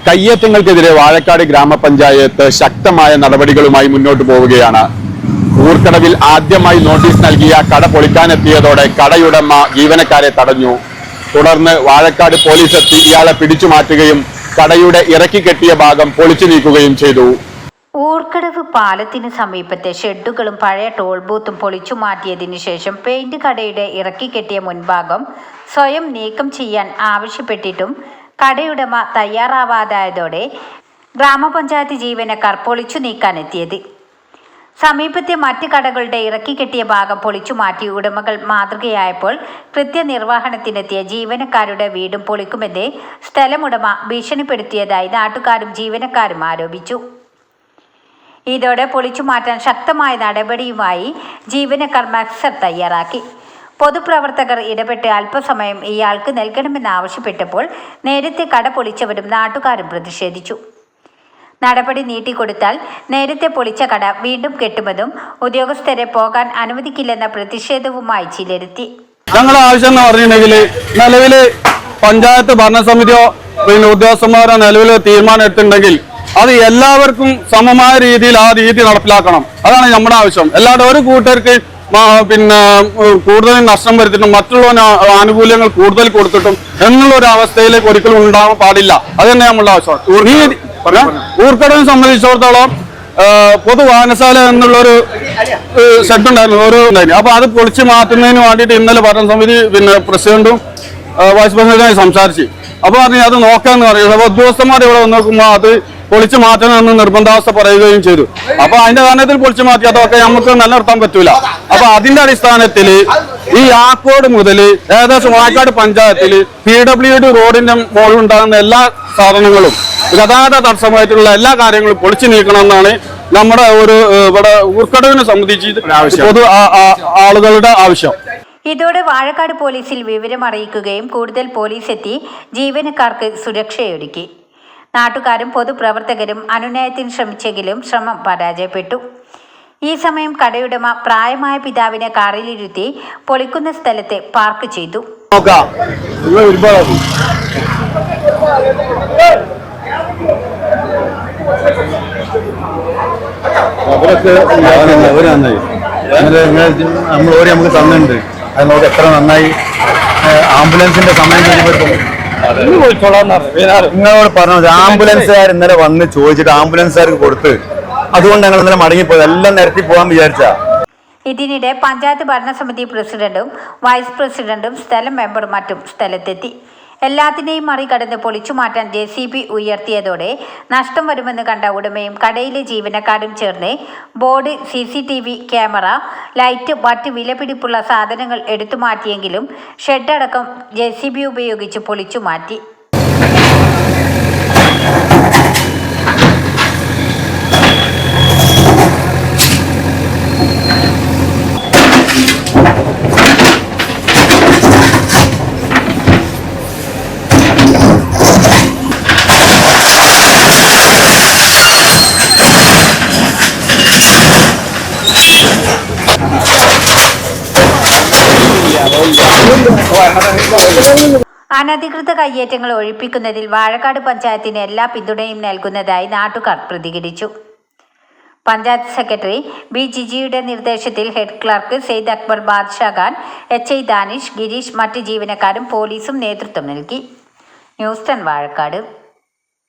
കയ്യേറ്റങ്ങൾക്കെതിരെ വാഴക്കാട് ഗ്രാമപഞ്ചായത്ത് ശക്തമായ നടപടികളുമായി മുന്നോട്ട് പോവുകയാണ്. ഊർക്കടവിൽ ആദ്യമായി നോട്ടീസ് നൽകിയ കട പൊളിക്കാനെത്തിയതോടെ കടയുടമ ജീവനക്കാരെ തടഞ്ഞു. തുടർന്ന് വാഴക്കാട് പോലീസ് എത്തി ഇയാളെ പിടിച്ചു മാറ്റുകയും കടയുടെ ഇറക്കി കെട്ടിയ ഭാഗം പൊളിച്ചു നീക്കുകയും ചെയ്തു. ഊർക്കടവ് പാലത്തിന് സമീപത്തെ ഷെഡുകളും പഴയ ടോൾ ബൂത്തും പൊളിച്ചു മാറ്റിയതിനു ശേഷം പെയിന്റ് കടയുടെ ഇറക്കി കെട്ടിയ മുൻഭാഗം സ്വയം നീക്കം ചെയ്യാൻ ആവശ്യപ്പെട്ടിട്ടും കടയുടമ തയ്യാറാവാതായതോടെ ഗ്രാമപഞ്ചായത്ത് ജീവനക്കാർ പൊളിച്ചു നീക്കാനെത്തിയത്. സമീപത്തെ മറ്റ് കടകളുടെ ഇറക്കി കെട്ടിയ ഭാഗം പൊളിച്ചു മാറ്റി ഉടമകൾ മാതൃകയായപ്പോൾ കൃത്യനിർവഹണത്തിനെത്തിയ ജീവനക്കാരുടെ വീടും പൊളിക്കുമെന്ന് സ്ഥലമുടമ ഭീഷണിപ്പെടുത്തിയതായി നാട്ടുകാരും ജീവനക്കാരും ആരോപിച്ചു. ഇതോടെ പൊളിച്ചു മാറ്റാൻ ശക്തമായ നടപടിയുമായി ജീവനക്കാർ മത്സർ തയ്യാറാക്കി. പൊതുപ്രവർത്തകർ ഇടപെട്ട് അല്പസമയം ഇയാൾക്ക് നൽകണമെന്നാവശ്യപ്പെട്ടപ്പോൾ നേരത്തെ കട പൊളിച്ചവരും നാട്ടുകാരും പ്രതിഷേധിച്ചു. നടപടി നീട്ടിക്കൊടുത്താൽ നേരത്തെ പൊളിച്ച കട വീണ്ടും കെട്ടുമെന്നും ഉദ്യോഗസ്ഥരെ പോകാൻ അനുവദിക്കില്ലെന്ന പ്രതിഷേധവുമായി ചിലരെത്തി. ഞങ്ങളുടെ ആവശ്യം എന്ന് പറഞ്ഞിട്ടുണ്ടെങ്കിൽ നിലവില് പഞ്ചായത്ത് ഭരണസമിതിയോ ഉദ്യോഗസ്ഥന്മാരോ നിലവിൽ തീരുമാനം എടുത്തിട്ടുണ്ടെങ്കിൽ അത് എല്ലാവർക്കും സമമായ രീതിയിൽ ആ രീതി നടപ്പിലാക്കണം. അതാണ് നമ്മുടെ ആവശ്യം. അല്ലാതെ ഒരു കൂട്ടർക്ക് കൂടുതൽ നഷ്ടം വരുത്തിയിട്ടും മറ്റുള്ള ആനുകൂല്യങ്ങൾ കൂടുതൽ കൊടുത്തിട്ടും എന്നുള്ള ഒരു അവസ്ഥയിലേക്ക് ഒരിക്കലും ഉണ്ടാവാൻ പാടില്ല. അത് തന്നെ നമ്മളുടെ ആവശ്യം. ഊർക്കടവിനെ സംബന്ധിച്ചിടത്തോളം പൊതുവായനശാല എന്നുള്ളൊരു ഷെഡ് ഉണ്ടായിരുന്നു. അപ്പൊ അത് പൊളിച്ചു മാറ്റുന്നതിന് വേണ്ടിയിട്ട് ഇന്നലെ ഭരണസമിതി പ്രസിഡന്റും വൈസ് പ്രസിഡന്റുമായി സംസാരിച്ചു. അപ്പൊ പറഞ്ഞു അത് നോക്കാന്ന് പറയുന്നത്. അപ്പൊ ഉദ്യോഗസ്ഥന്മാർ ഇവിടെ നോക്കുമ്പോൾ അത് പൊളിച്ചു മാറ്റണമെന്ന് നിർബന്ധാവസ്ഥ പറയുകയും ചെയ്തു. അപ്പൊ അതിന്റെ കാരണത്തിൽ പൊളിച്ചു മാറ്റി അതൊക്കെ നമുക്ക് നിലനിർത്താൻ പറ്റൂല. അപ്പൊ അതിന്റെ അടിസ്ഥാനത്തിൽ ഈ ആക്കോട് മുതൽ ഏകദേശം വാഴക്കാട് പഞ്ചായത്തിൽ PWD റോഡിന്റെ മുകളിൽ ഉണ്ടാകുന്ന എല്ലാ സാധനങ്ങളും ഗതാഗത തടസ്സമായിട്ടുള്ള എല്ലാ കാര്യങ്ങളും പൊളിച്ചു നീക്കണമെന്നാണ് നമ്മുടെ ഒരു ഇവിടെ ഊർക്കടവിനെ സംബന്ധിച്ച് പൊതു ആളുകളുടെ ആവശ്യം. ഇതോടെ വാഴക്കാട് പോലീസിൽ വിവരം അറിയിക്കുകയും കൂടുതൽ പോലീസ് എത്തി ജീവനക്കാർക്ക് സുരക്ഷയൊരുക്കി. നാട്ടുകാരും പൊതുപ്രവർത്തകരും അനുനയത്തിന് ശ്രമിച്ചെങ്കിലും ശ്രമം പരാജയപ്പെട്ടു. ഈ സമയം കടയുടമ പ്രായമായ പിതാവിനെ കാറിലിരുത്തി പൊളിക്കുന്ന സ്ഥലത്ത് പാർക്ക് ചെയ്തു. നമുക്ക് തന്നിട്ടുണ്ട്. അത് നോക്ക് എത്ര നന്നായി. ആംബുലൻസിന്റെ സമയം നിങ്ങളോട് പറഞ്ഞത് ആംബുലൻസുകാർ ഇന്നലെ വന്ന് ചോദിച്ചിട്ട് ആംബുലൻസുകാർക്ക് കൊടുത്ത് അതുകൊണ്ട് ഞങ്ങൾ ഇന്നലെ മടങ്ങിപ്പോയത്. എല്ലാം നിരത്തി പോകാൻ വിചാരിച്ച. ഇതിനിടെ പഞ്ചായത്ത് ഭരണസമിതി പ്രസിഡന്റും വൈസ് പ്രസിഡന്റും സ്ഥലം മെമ്പറും മറ്റും സ്ഥലത്തെത്തി. എല്ലാത്തിനെയും മറികടന്ന് പൊളിച്ചു മാറ്റാൻ JCB ഉയർത്തിയതോടെ നഷ്ടം വരുമെന്ന് കണ്ട ഉടമയും കടയിലെ ജീവനക്കാരും ചേർന്ന് ബോർഡ്, CCTV ക്യാമറ, ലൈറ്റ്, മറ്റ് വിലപിടിപ്പുള്ള സാധനങ്ങൾ എടുത്തു മാറ്റിയെങ്കിലും ഷെഡടക്കം JCB ഉപയോഗിച്ച് പൊളിച്ചു മാറ്റി. അനധികൃത കയ്യേറ്റങ്ങൾ ഒഴിപ്പിക്കുന്നതിൽ വാഴക്കാട് പഞ്ചായത്തിന് എല്ലാ പിന്തുണയും നൽകുന്നതായി നാട്ടുകാർ പ്രതികരിച്ചു. Panchayat secretary B. ജിജിയുടെ നിർദ്ദേശത്തിൽ head clerk Sayed Akbar, Badsha Khan, HI Danish, Girish, മറ്റ് ജീവനക്കാരും പോലീസും നേതൃത്വം നൽകി. ന്യൂസ് 10 വാഴക്കാട്.